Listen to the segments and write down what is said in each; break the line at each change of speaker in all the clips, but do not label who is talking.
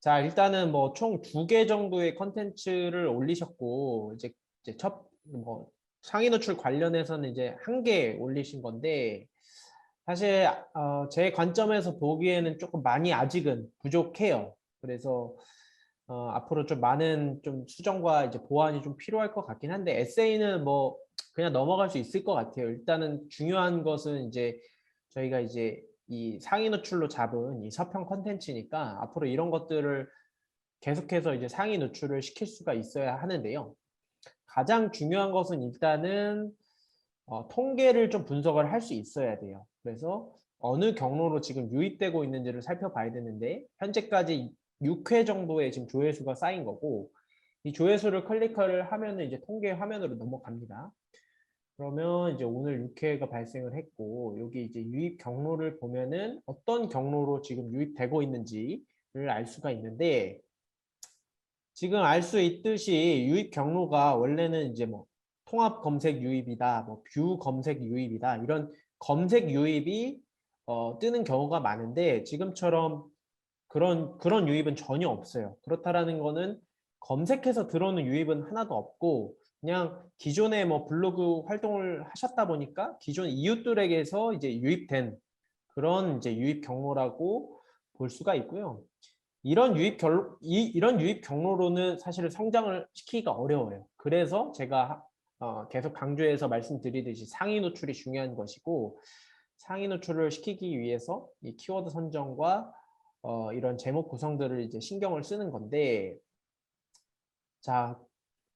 자, 일단은 뭐 총 2개 정도의 컨텐츠를 올리셨고, 이제 뭐 상위 노출 관련해서는 이제 1개 올리신 건데, 사실 제 관점에서 보기에는 조금 많이 아직은 부족해요. 그래서 앞으로 좀 많은 좀 수정과 이제 보완이 좀 필요할 것 같긴 한데, 에세이는 뭐 그냥 넘어갈 수 있을 것 같아요. 일단은 중요한 것은 이제 저희가 이제 이 상위 노출로 잡은 이 서평 컨텐츠니까 앞으로 이런 것들을 계속해서 이제 상위 노출을 시킬 수가 있어야 하는데요. 가장 중요한 것은 일단은 통계를 좀 분석을 할 수 있어야 돼요. 그래서 어느 경로로 지금 유입되고 있는지를 살펴봐야 되는데 현재까지 6회 정도의 지금 조회수가 쌓인 거고 이 조회수를 클릭을 하면은 이제 통계 화면으로 넘어갑니다. 그러면 이제 오늘 6회가 발생을 했고 여기 이제 유입 경로를 보면은 어떤 경로로 지금 유입되고 있는지를 알 수가 있는데 지금 알 수 있듯이 유입 경로가 원래는 이제 뭐 통합 검색 유입이다, 뭐 뷰 검색 유입이다 이런 검색 유입이 뜨는 경우가 많은데 지금처럼 그런 유입은 전혀 없어요. 그렇다라는 거는 검색해서 들어오는 유입은 하나도 없고 그냥 기존에 뭐 블로그 활동을 하셨다 보니까 기존 이웃들에게서 이제 유입된 그런 이제 유입 경로라고 볼 수가 있고요. 이런 유입 경로로는 사실 성장을 시키기가 어려워요. 그래서 제가 계속 강조해서 말씀드리듯이 상위 노출이 중요한 것이고 상위 노출을 시키기 위해서 이 키워드 선정과 이런 제목 구성들을 이제 신경을 쓰는 건데 자,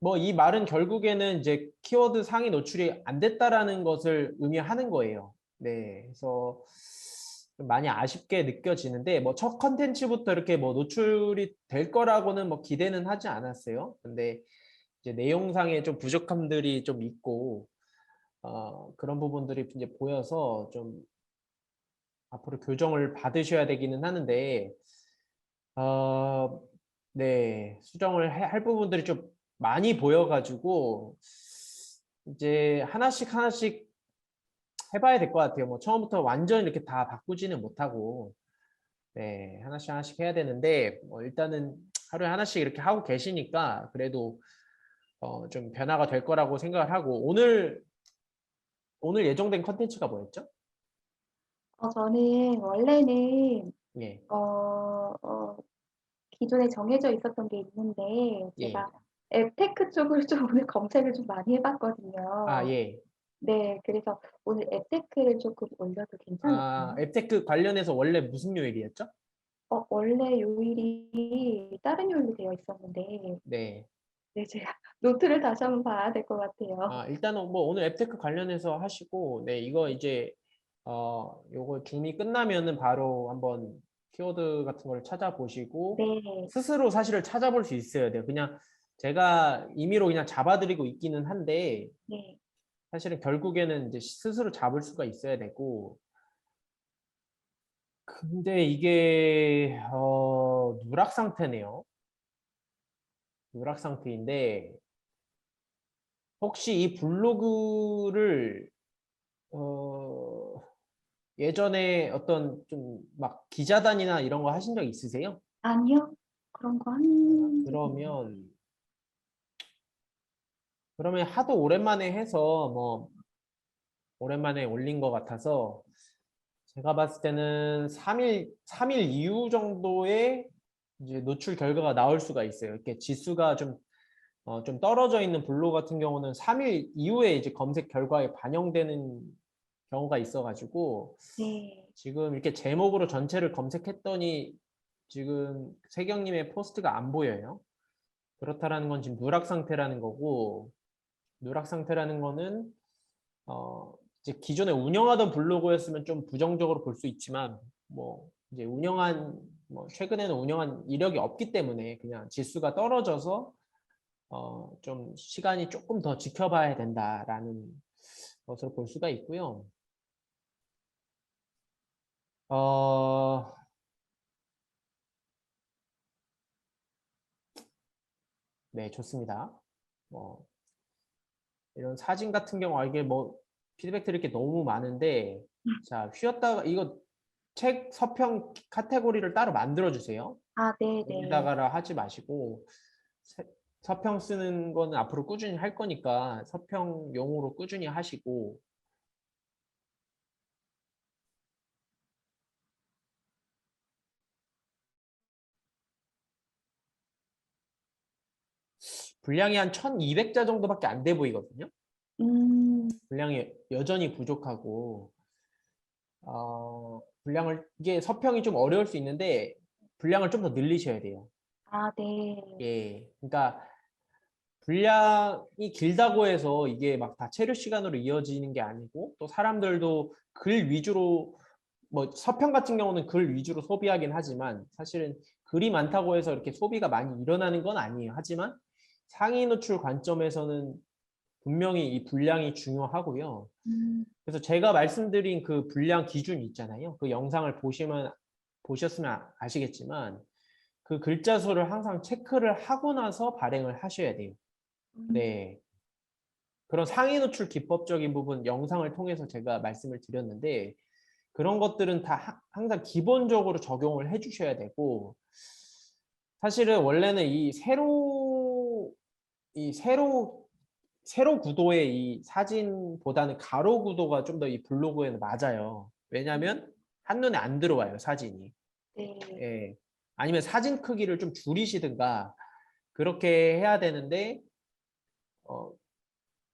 뭐 이 말은 결국에는 이제 키워드 상위 노출이 안 됐다라는 것을 의미하는 거예요. 네, 그래서 좀 많이 아쉽게 느껴지는데 뭐 첫 컨텐츠부터 이렇게 뭐 노출이 될 거라고는 뭐 기대는 하지 않았어요. 근데 이제 내용상에 좀 부족함들이 좀 있고 그런 부분들이 이제 보여서 좀 앞으로 교정을 받으셔야 되기는 하는데 네, 수정을 할 부분들이 좀 많이 보여가지고 이제 하나씩 하나씩 해봐야 될 것 같아요. 뭐 처음부터 완전 이렇게 다 바꾸지는 못하고 네, 하나씩 하나씩 해야 되는데 일단은 하루에 하나씩 이렇게 하고 계시니까 그래도 좀 변화가 될 거라고 생각을 하고 오늘 예정된 컨텐츠가 뭐였죠?
저는 원래는
예,
어, 어, 기존에 정해져 있었던 게 있는데
예,
제가 앱테크 쪽을 좀 오늘 검색을 좀 많이
아,
해봤거든요.
예.
네, 그래서 오늘 앱테크를 조금 올려도
아,
괜찮을까요?
앱테크 관련해서 원래 무슨 요일이었죠?
원래 요일이 다른 요일로 되어 있었는데
네.
네, 제가 노트를 다시 한번 봐야 될 것 같아요.
일단은 뭐 오늘 앱테크 관련해서 하시고, 네, 이거 이제, 요거 줌이 끝나면은 바로 한번 키워드 같은 걸 찾아보시고,
네,
스스로 사실을 찾아볼 수 있어야 돼요. 그냥 제가 임의로 그냥 잡아드리고 있기는 한데,
네.
사실은 결국에는 이제 스스로 잡을 수가 있어야 되고, 근데 이게, 누락 상태네요. 누락 상태인데, 혹시 이 블로그를, 어, 예전에 어떤 좀 막 기자단이나 이런 거 하신 적 있으세요?
아니요. 그런 거 한 적이 없는데.
그러면 하도 오랜만에 해서 뭐 오랜만에 올린 것 같아서 제가 봤을 때는 3일 이후 정도에 이제 노출 결과가 나올 수가 있어요. 이렇게 지수가 좀 떨어져 있는 블로그 같은 경우는 3일 이후에 이제 검색 결과에 반영되는 경우가 있어가지고
네.
지금 이렇게 제목으로 전체를 검색했더니 지금 세경님의 포스트가 안 보여요. 그렇다라는 건 지금 누락 상태라는 거고 누락 상태라는 거는 이제 기존에 운영하던 블로그였으면 좀 부정적으로 볼 수 있지만 뭐 이제 최근에는 운영한 이력이 없기 때문에 그냥 지수가 떨어져서 좀 시간이 조금 더 지켜봐야 된다라는 것으로 볼 수가 있고요. 어, 네, 좋습니다. 뭐 이런 사진 같은 경우 이게 뭐 피드백 드릴 게 너무 많은데 자 휘었다가 이거 책 서평 카테고리를 따로 만들어 주세요.
아, 네, 네.
여기다가라 하지 마시고 서평 쓰는 거는 앞으로 꾸준히 할 거니까 서평용으로 꾸준히 하시고 분량이 한 1200자 정도밖에 안 돼 보이거든요. 분량이 여전히 부족하고 분량을 이게 서평이 좀 어려울 수 있는데 분량을 좀 더 늘리셔야 돼요.
아, 네.
예, 그러니까 분량이 길다고 해서 이게 막 다 체류 시간으로 이어지는 게 아니고 또 사람들도 글 위주로 뭐 서평 같은 경우는 글 위주로 소비하긴 하지만 사실은 글이 많다고 해서 이렇게 소비가 많이 일어나는 건 아니에요. 하지만 상위 노출 관점에서는 분명히 이 분량이 중요하고요. 그래서 제가 말씀드린 그 분량 기준이 있잖아요. 그 영상을 보셨으면 아시겠지만 그 글자 수를 항상 체크를 하고 나서 발행을 하셔야 돼요. 네. 그런 상위 노출 기법적인 부분 영상을 통해서 제가 말씀을 드렸는데 그런 것들은 다 항상 기본적으로 적용을 해 주셔야 되고 사실은 원래는 세로 구도의 이 사진보다는 가로 구도가 좀 더 이 블로그에는 맞아요. 왜냐하면 한눈에 안 들어와요, 사진이.
네.
예. 아니면 사진 크기를 좀 줄이시든가 그렇게 해야 되는데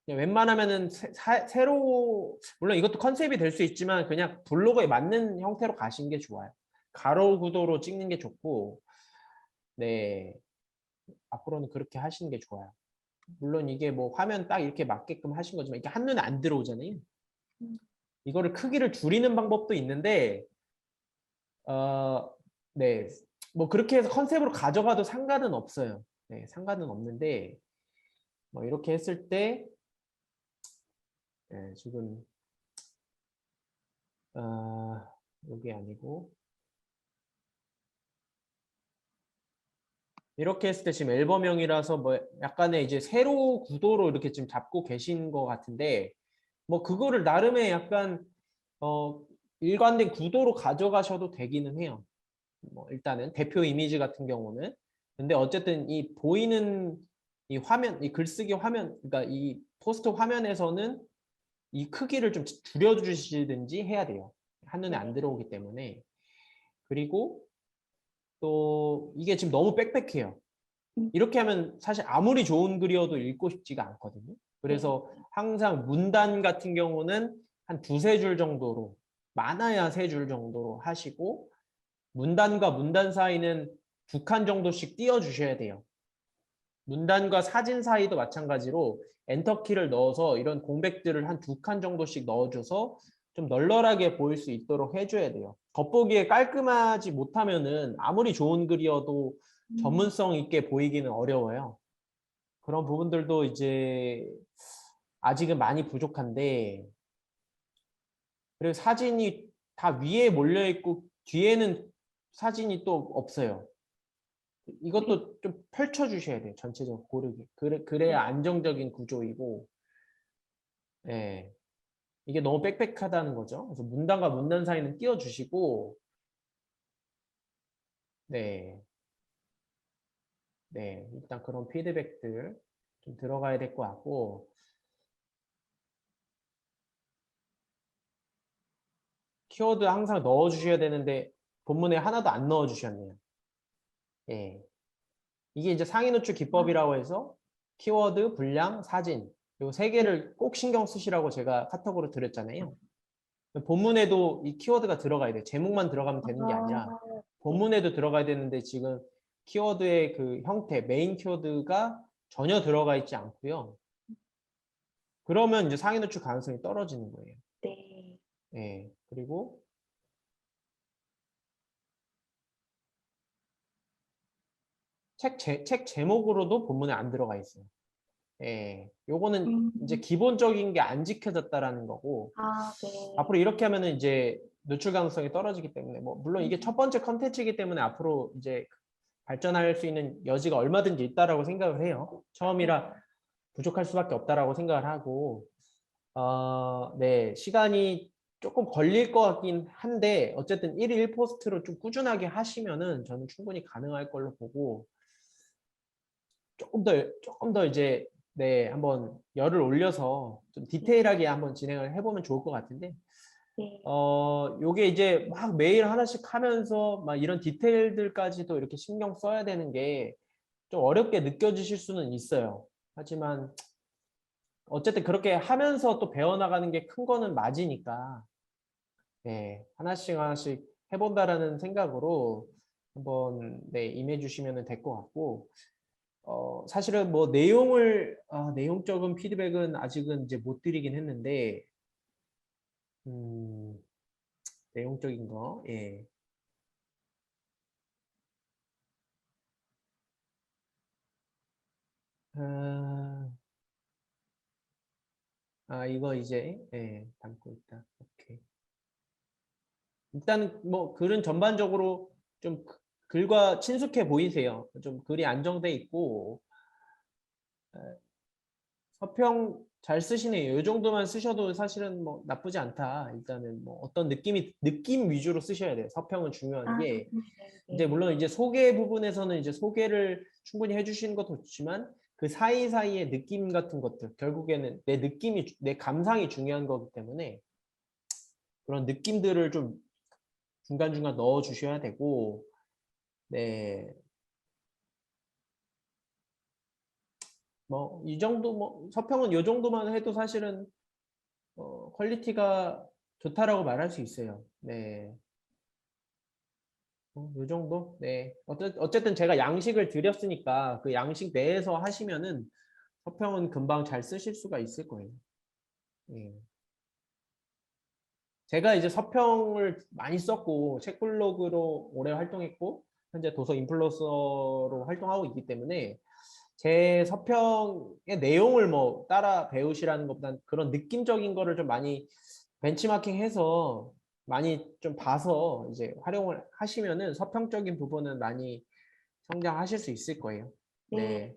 그냥 웬만하면은 세로 물론 이것도 컨셉이 될 수 있지만 그냥 블로그에 맞는 형태로 가시는 게 좋아요. 가로 구도로 찍는 게 좋고 네. 앞으로는 그렇게 하시는 게 좋아요. 물론 이게 뭐 화면 딱 이렇게 맞게끔 하신 거지만 이게 한눈에 안 들어오잖아요. 이거를 크기를 줄이는 방법도 있는데 네. 뭐 그렇게 해서 컨셉으로 가져가도 상관은 없어요. 네, 상관은 없는데 뭐 이렇게 했을 때 네, 지금 여기 아니고 이렇게 했을 때 지금 앨범형이라서 뭐 약간의 이제 세로 구도로 이렇게 지금 잡고 계신 것 같은데 뭐 그거를 나름의 약간 일관된 구도로 가져가셔도 되기는 해요. 뭐 일단은 대표 이미지 같은 경우는 근데 어쨌든 이 보이는 이 화면, 이 글쓰기 화면, 그러니까 이 포스트 화면에서는 이 크기를 좀 줄여주시든지 해야 돼요. 한눈에 안
네.
들어오기 때문에. 그리고 또 이게 지금 너무 빽빽해요. 이렇게 하면 사실 아무리 좋은 글이어도 읽고 싶지가 않거든요. 그래서 항상 문단 같은 경우는 한 두세 줄 정도로 많아야 세 줄 정도로 하시고 문단과 문단 사이는 두 칸 정도씩 띄워주셔야 돼요. 문단과 사진 사이도 마찬가지로 엔터키를 넣어서 이런 공백들을 한 두 칸 정도씩 넣어줘서 좀 널널하게 보일 수 있도록 해줘야 돼요. 겉보기에 깔끔하지 못하면은 아무리 좋은 글이어도 전문성 있게 보이기는 어려워요. 그런 부분들도 이제 아직은 많이 부족한데 그리고 사진이 다 위에 몰려 있고 뒤에는 사진이 또 없어요. 이것도 좀 펼쳐 주셔야 돼요. 전체적으로 고르게. 그래야 안정적인 구조이고 예. 이게 너무 빽빽하다는 거죠. 그래서 문단과 문단 사이는 띄워 주시고 네. 네. 일단 그런 피드백들 좀 들어가야 될 것 같고 키워드 항상 넣어 주셔야 되는데 본문에 하나도 안 넣어 주셨네요. 예. 이게 이제 상위 노출 기법이라고 해서 키워드, 분량, 사진 이 세 개를 꼭 신경 쓰시라고 제가 카톡으로 드렸잖아요. 본문에도 이 키워드가 들어가야 돼요. 제목만 들어가면 되는 게 아니라 본문에도 들어가야 되는데 지금 키워드의 그 형태, 메인 키워드가 전혀 들어가 있지 않고요. 그러면 이제 상위 노출 가능성이 떨어지는 거예요.
네.
예. 그리고 책 제목으로도 본문에 안 들어가 있어요. 예. 요거는 이제 기본적인 게 안 지켜졌다라는 거고
아, 네.
앞으로 이렇게 하면은 이제 노출 가능성이 떨어지기 때문에 뭐 물론 이게 첫 번째 컨텐츠이기 때문에 앞으로 이제 발전할 수 있는 여지가 얼마든지 있다라고 생각을 해요. 처음이라 부족할 수밖에 없다라고 생각을 하고 네, 시간이 조금 걸릴 것 같긴 한데 어쨌든 1일 1포스트로 좀 꾸준하게 하시면은 저는 충분히 가능할 걸로 보고 조금 더 이제 네 한번 열을 올려서 좀 디테일하게 한번 진행을 해보면 좋을 것 같은데
네.
요게 이제 막 매일 하나씩 하면서 막 이런 디테일들까지도 이렇게 신경 써야 되는 게 좀 어렵게 느껴지실 수는 있어요. 하지만 어쨌든 그렇게 하면서 또 배워나가는 게 큰 거는 맞으니까 네, 하나씩 하나씩 해본다라는 생각으로 한번 네, 임해주시면 될 것 같고 사실은 뭐 내용적인 피드백은 아직은 이제 못 드리긴 했는데 음, 내용적인 거 예. 아, 이거 이제 예, 담고 있다. 오케이. 일단 뭐 글은 전반적으로 좀 글과 친숙해 보이세요. 좀 글이 안정돼 있고 서평 잘 쓰시네요. 이 정도만 쓰셔도 사실은 뭐 나쁘지 않다. 일단은 뭐 어떤 느낌 위주로 쓰셔야 돼요. 서평은 중요한
아,
게 이제
네.
물론 이제 소개 부분에서는 이제 소개를 충분히 해주시는 것도 좋지만 그 사이사이의 느낌 같은 것들 결국에는 내 감상이 중요한 거기 때문에 그런 느낌들을 좀 중간중간 넣어 주셔야 되고 네. 뭐 이 정도 뭐 서평은 이 정도만 해도 사실은 퀄리티가 좋다라고 말할 수 있어요. 네. 요 정도? 네. 어쨌든 제가 양식을 드렸으니까 그 양식 내에서 하시면은 서평은 금방 잘 쓰실 수가 있을 거예요. 예. 제가 이제 서평을 많이 썼고 책블로그로 오래 활동했고 현재 도서 인플루언서로 활동하고 있기 때문에 제 서평의 내용을 뭐 따라 배우시라는 것보단 그런 느낌적인 거를 좀 많이 벤치마킹해서 많이 좀 봐서 이제 활용을 하시면은 서평적인 부분은 많이 성장하실 수 있을 거예요.
네.
네.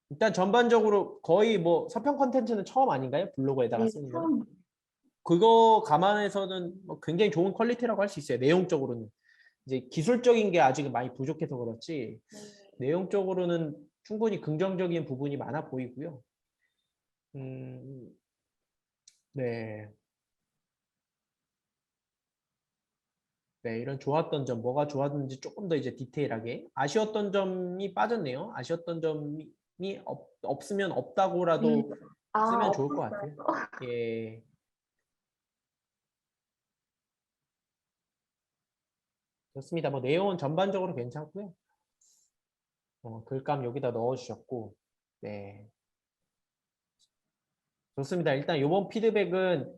일단 전반적으로 거의 뭐 서평 컨텐츠는 처음 아닌가요? 블로그에다가
네.
쓰는 거는?
처음.
그거 감안해서는 뭐 굉장히 좋은 퀄리티라고 할 수 있어요. 내용적으로는. 이제 기술적인 게 아직은 많이 부족해서 그렇지
네.
내용적으로는 충분히 긍정적인 부분이 많아 보이고요. 음, 네. 네, 이런 좋았던 점, 뭐가 좋았는지 조금 더 이제 디테일하게. 아쉬웠던 점이 빠졌네요. 아쉬웠던 점이 없으면
네.
없다고라도
아,
쓰면 좋을 것
없었어요.
같아요. 예. 좋습니다. 뭐 내용은 전반적으로 괜찮고요. 글감 여기다 넣어주셨고, 네. 좋습니다. 일단 이번 피드백은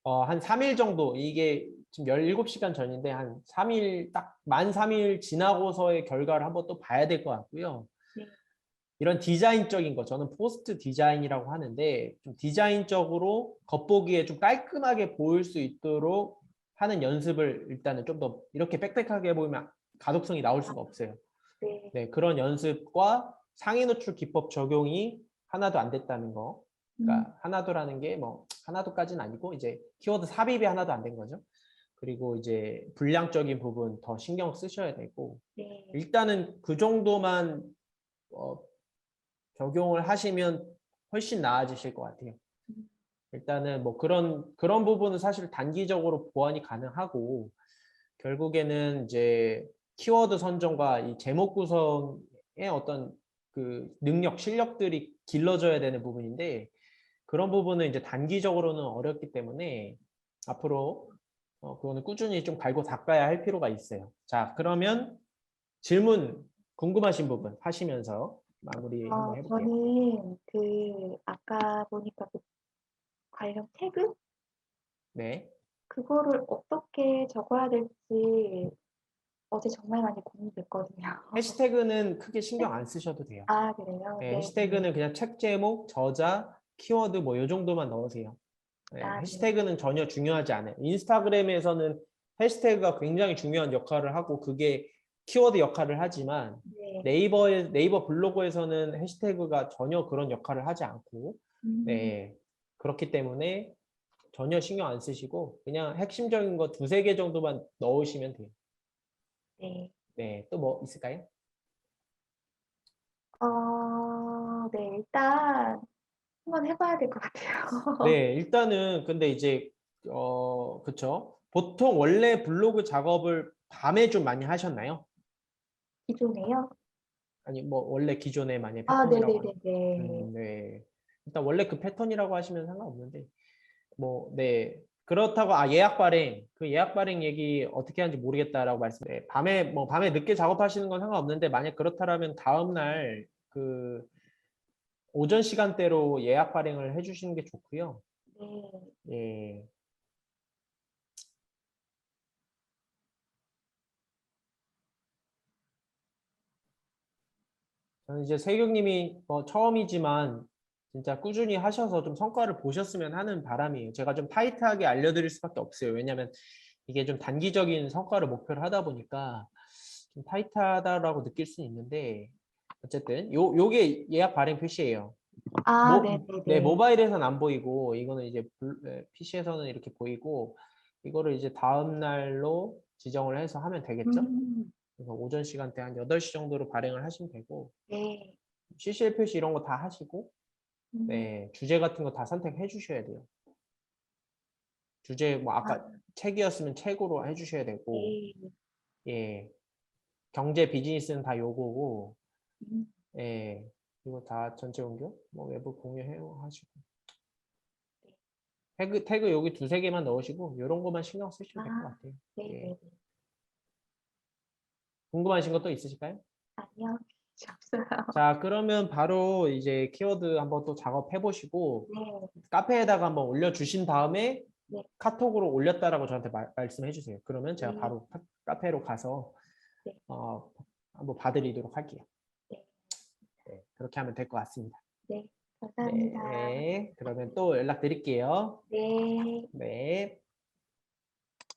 한 3일 정도, 이게 지금 17시간 전인데 한 3일, 딱 만 3일 지나고서의 결과를 한번 또 봐야 될 것 같고요.
네.
이런 디자인적인 거, 저는 포스트 디자인이라고 하는데 좀 디자인적으로 겉보기에 좀 깔끔하게 보일 수 있도록 하는 연습을 일단은 좀 더 이렇게 빽빽하게 보이면 가독성이 나올 수가 없어요.
네.
네, 그런 연습과 상위 노출 기법 적용이 하나도 안 됐다는 거.
음,
그러니까 하나도라는 게 뭐 하나도까지는 아니고 이제 키워드 삽입이 하나도 안 된 거죠. 그리고 이제 분량적인 부분 더 신경 쓰셔야 되고
네.
일단은 그 정도만 어, 적용을 하시면 훨씬 나아지실 것 같아요.
음,
일단은 뭐 그런 부분은 사실 단기적으로 보완이 가능하고 결국에는 이제 키워드 선정과 이 제목 구성의 어떤 그 능력, 실력들이 길러져야 되는 부분인데 그런 부분은 이제 단기적으로는 어렵기 때문에 앞으로 그거는 꾸준히 좀 갈고 닦아야 할 필요가 있어요. 자, 그러면 질문 궁금하신 부분 하시면서 마무리 한번 해볼게요.
저는 그 아까 보니까 그 관련 태그
네.
그거를 어떻게 적어야 될지 어제 정말 많이 고민됐거든요.
해시태그는 크게 신경 안 쓰셔도 돼요.
아, 그래요?
네,
네. 네.
해시태그는 그냥 책 제목, 저자, 키워드 뭐 요 정도만 넣으세요. 네,
아, 네.
해시태그는 전혀 중요하지 않아요. 인스타그램에서는 해시태그가 굉장히 중요한 역할을 하고 그게 키워드 역할을 하지만
네.
네이버 블로그에서는 해시태그가 전혀 그런 역할을 하지 않고
음,
네, 그렇기 때문에 전혀 신경 안 쓰시고 그냥 핵심적인 거 두세 개 정도만 넣으시면 돼요.
네.
네, 또 뭐 있을까요?
네, 일단 한번 해봐야 될 것 같아요.
네, 일단은 근데 이제 그쵸. 보통 원래 블로그 작업을 밤에 좀 많이 하셨나요?
기존에요?
아니 뭐 원래 기존에 만약
아,
패턴이라고 하면
네네네네.
네. 일단 원래 그 패턴이라고 하시면 상관없는데 뭐 네. 그렇다고 예약 발행 그 예약 발행 얘기 어떻게 하는지 모르겠다라고 말씀. 네, 밤에 늦게 작업하시는 건 상관없는데 만약 그렇다라면 다음 날 그 오전 시간대로 예약 발행을 해주시는 게 좋고요.
네.
예. 저는 이제 세경님이 처음이지만 진짜 꾸준히 하셔서 좀 성과를 보셨으면 하는 바람이에요. 제가 좀 타이트하게 알려드릴 수밖에 없어요. 왜냐하면 이게 좀 단기적인 성과를 목표로 하다 보니까 좀 타이트하다라고 느낄 수는 있는데 어쨌든 요게 예약 발행 표시예요.
아,
네,
네네네.
모바일에서는 안 보이고 이거는 이제 PC에서는 이렇게 보이고 이거를 이제 다음 날로 지정을 해서 하면 되겠죠?
음,
그래서 오전 시간대 한 8시 정도로 발행을 하시면 되고
네.
CCL 표시 이런 거 다 하시고
음,
네, 주제 같은 거 다 선택해 주셔야 돼요. 주제 뭐
아,
아까 책이었으면 책으로 해 주셔야 되고
네.
예. 경제 비즈니스는 다 요거고
음,
예. 이거 다 전체 공개 뭐 외부 공유해 하시고 태그 여기 두세 개만 넣으시고 이런 것만 신경 쓰시면 될 것
아,
같아요. 예.
네네네.
궁금하신 거 또 있으실까요?
아니요, 없어요.
자, 그러면 바로 이제 키워드 한번 또 작업해 보시고
네,
카페에다가 한번 올려주신 다음에
네,
카톡으로 올렸다라고 저한테 말씀해 주세요. 그러면 제가
네,
바로 카페로 가서
네,
어, 한번 봐드리도록 할게요.
네,
네, 그렇게 하면 될 것 같습니다.
네. 감사합니다.
네, 그러면 또 연락드릴게요.
네.
네.